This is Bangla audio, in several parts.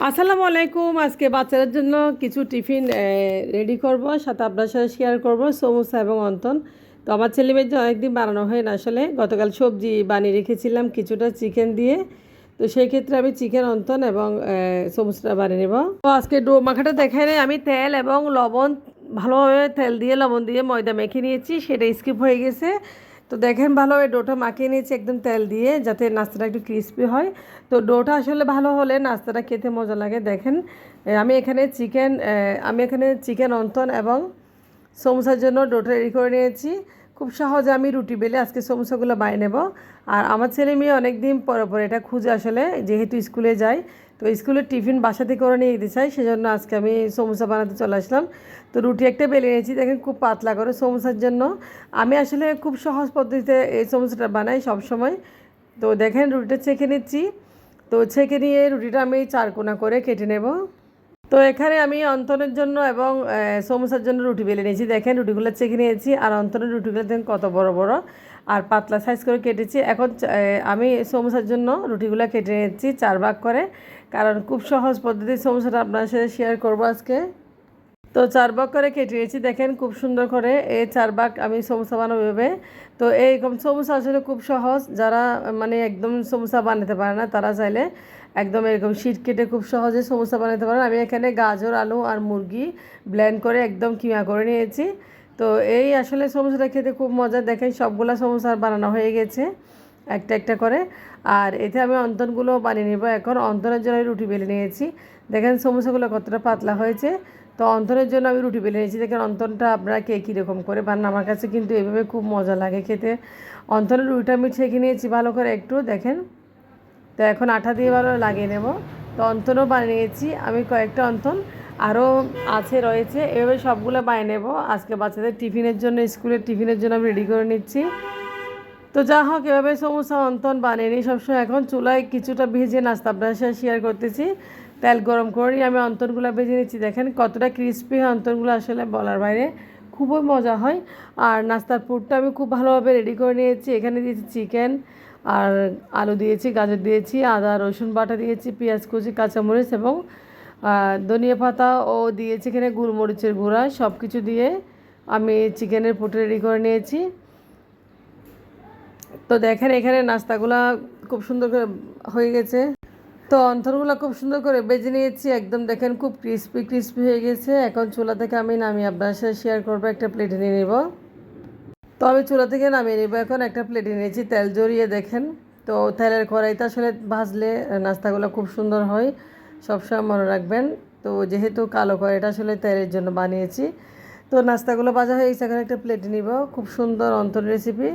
আসসালামু আলাইকুম। আজকে বাচ্চাদের জন্য কিছু টিফিন রেডি করব, সাথে আপনার সাথে শেয়ার করব সমোসা এবং অন্তন। তো আমার ছেলে মেয়ের জন্য অনেকদিন বানানো হয় না, আসলে গতকাল সবজি বানিয়ে রেখেছিলাম কিছুটা চিকেন দিয়ে। তো সেই ক্ষেত্রে আমি চিকেন অন্তন এবং সমোসাটা বানিয়ে নেব। তো আজকে ডো মাখাটা দেখাই নেই, আমি তেল এবং লবণ ভালোভাবে তেল দিয়ে লবণ দিয়ে ময়দা মেখে নিয়েছি, সেটা স্কিপ হয়ে গেছে। তো দেখেন ভালোভাবে ডোটা মাখিয়ে নিয়েছি একদম তেল দিয়ে, যাতে নাস্তাটা একটু ক্রিস্পি হয়। তো ডোটা আসলে ভালো হলে নাস্তাটা খেতে মজা লাগে। দেখেন আমি এখানে চিকেন অন্তন এবং সমোসার জন্য ডোটা রেডি করে নিয়েছি। খুব সহজে আমি রুটি বেলে আজকে সমোসাগুলো বানিয়ে নেব। আর আমার ছেলে মেয়ে অনেক দিন পরে পরে এটা খুঁজে, আসলে যেহেতু স্কুলে যায়, তো স্কুলের টিফিন বাসাতে করে নিয়ে যেতে চাই, সেজন্য আজকে আমি সমোসা বানাতে চলে আসলাম। তো রুটি একটা বেলে নিয়েছি, দেখেন খুব পাতলা করে সমোসার জন্য। আমি আসলে খুব সহজ পদ্ধতিতে এই সমোসাটা বানাই সব সময়। তো দেখেন রুটিটা ছেঁকে নিচ্ছি। তো ছেঁকে নিয়ে রুটিটা আমি চারকোনা করে কেটে নেব। তো এখানে আমি অন্তনের জন্য এবং সমোসার জন্য রুটি বেলে নিয়েছি। দেখেন রুটিগুলো ছেঁকে নিয়েছি, আর অন্তনের রুটিগুলো দেখেন কত বড় বড় আর পাতলা সাইজ করে কেটেছি। এখন আমি সমোসার জন্য রুটিগুলো কেটে নিয়েছি 4 ভাগ করে, কারণ খুব সহজ পদ্ধতি সমোসাটা আপনার সাথে শেয়ার করবো আজকে। তো 4 ভাগ করে কেটে নিয়েছি, দেখেন খুব সুন্দর করে এই 4 ভাগ আমি সমোসা বানাবো এভাবে। তো এইরকম সমোসা আসলে খুব সহজ, যারা মানে একদম সমোসা বানাতে পারে না তারা চাইলে একদম এরকম শীট কেটে খুব সহজে সমোসা বানাতে পারেন। আমি এখানে গাজর, আলু আর মুরগি ব্লেন্ড করে একদম কিমা করে নিয়েছি। তো এই আসলে সমোসাটা খেতে খুব মজা। দেখেন সবগুলা সমোসা বানানো হয়ে গেছে একটা একটা করে। আর এতে আমি অন্তনগুলো বানিয়ে নেব। এখন অন্তনের জন্য রুটি বেলে নিয়েছি, দেখেন সমোসাগুলো কতটা পাতলা হয়েছে। তো অন্তনের জন্য আমি রুটি বেলে নিয়েছি। দেখেন অন্তনটা আপনারা কে কীরকম করে বানান, আমার কাছে কিন্তু এভাবে খুব মজা লাগে খেতে। অন্তনের রুটিটা আমি ছেঁকে নিয়েছি ভালো করে একটু, দেখেন। তো এখন আঠা দিয়ে ভালো লাগিয়ে নেব। তো অন্তনও বানিয়ে নিয়েছি আমি কয়েকটা অন্তন, আরও রয়েছে। এভাবে সবগুলো বানিয়ে নেব আজকে বাচ্চাদের টিফিনের জন্য, স্কুলের টিফিনের জন্য আমি রেডি করে নিচ্ছি। তো যা হোক, এভাবে সমোসা অন্তন বানিয়ে নিই সবসময়। এখন চুলায় কিছুটা ভেজে নাস্তা আপনার সাথে শেয়ার করতেছি। তেল গরম করে আমি অন্তনগুলো ভেজে নিচ্ছি, দেখেন কতটা ক্রিস্পি হয় অন্তনগুলো, আসলে বলার বাইরে খুবই মজা হয়। আর নাস্তার পুরটা আমি খুব ভালোভাবে রেডি করে নিয়েছি। এখানে দিয়েছি চিকেন আর আলু দিয়েছি, গাজর দিয়েছি, আদা রসুন বাটা দিয়েছি, পেঁয়াজ কুচি, কাঁচামরিচ এবং ধনিয়া পাতা ও দিয়েছি এখানে গোলমরিচের গুঁড়া। সব কিছু দিয়ে আমি চিকেনের পুরটা রেডি করে নিয়েছি। তো দেখেন এখানে নাস্তাগুলা খুব সুন্দর করে হয়ে গেছে। তো অন্তরগুলো খুব সুন্দর করে বেজে নিয়েছি, একদম দেখেন খুব ক্রিস্পি ক্রিস্পি হয়ে গেছে। এখন চুলা থেকে আমি নামিয়ে আপনার সাথে শেয়ার করবো, একটা প্লেটে নিয়ে নেব। তো আমি চুলা থেকে নামিয়ে নেবো, এখন একটা প্লেটে নিয়েছি তেল জড়িয়ে, দেখেন। তো তেলের কড়াইতে আসলে ভাজলে নাস্তাগুলো খুব সুন্দর হয়, সবসময় মনে রাখবেন। তো যেহেতু কালো কড়াইটা আসলে তেলের জন্য বানিয়েছি। তো নাস্তাগুলো ভাজা হয়ে গেছে, এখন একটা প্লেটে নিব। খুব সুন্দর অন্তর রেসিপি।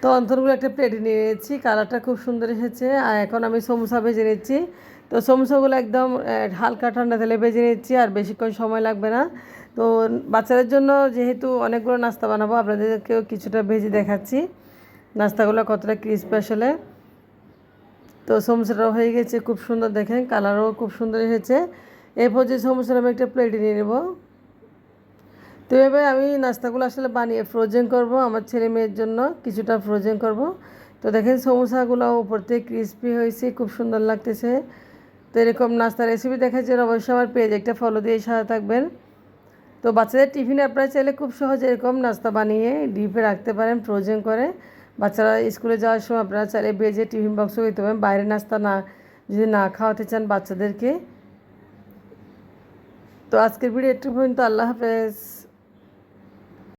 তো অন্তরগুলো একটা প্লেটে নিয়ে নিয়েছি, কালারটা খুব সুন্দর এসেছে। আর এখন আমি সমোসা ভেজে নিচ্ছি। তো সমোসাগুলো একদম হালকা ঠান্ডা তেলে ভেজে নিচ্ছি, আর বেশিক্ষণ সময় লাগবে না। তো বাচ্চাদের জন্য যেহেতু অনেকগুলো নাস্তা বানাবো, আপনাদেরকেও কিছুটা ভেজে দেখাচ্ছি নাস্তাগুলো কতটা ক্রিস্পি আসলে। তো সমোসাটাও হয়ে গেছে খুব সুন্দর, দেখেন কালারও খুব সুন্দর এসেছে। এরপর যে সমোসাটা আমি একটা প্লেটে নিয়ে নেব। তো এভাবে আমি নাস্তাগুলো আসলে বানিয়ে ফ্রোজেন করব, আমার ছেলে মেয়ের জন্য কিছুটা ফ্রোজেন করব। তো দেখেন সমোসাগুলো উপর থেকে ক্রিস্পি হয়েছে, খুব সুন্দর লাগতেছে। তো এরকম নাস্তার রেসিপি দেখার জন্য অবশ্যই আমার পেজ একটা ফলো দিয়ে সাথে থাকবেন। তো বাচ্চাদের টিফিনে আপনারা চাইলে খুব সহজে এরকম নাস্তা বানিয়ে ডিপে রাখতে পারেন ফ্রোজেন করে। বাচ্চারা স্কুলে যাওয়ার সময় আপনারা চাইলে ভেজে টিফিন বক্সও দিতে পারেন, বাইরে নাস্তা না যদি না খাওয়াতে চান বাচ্চাদেরকে। তো আজকের ভিডিও একটু পর্যন্ত, আল্লাহ হাফেজ।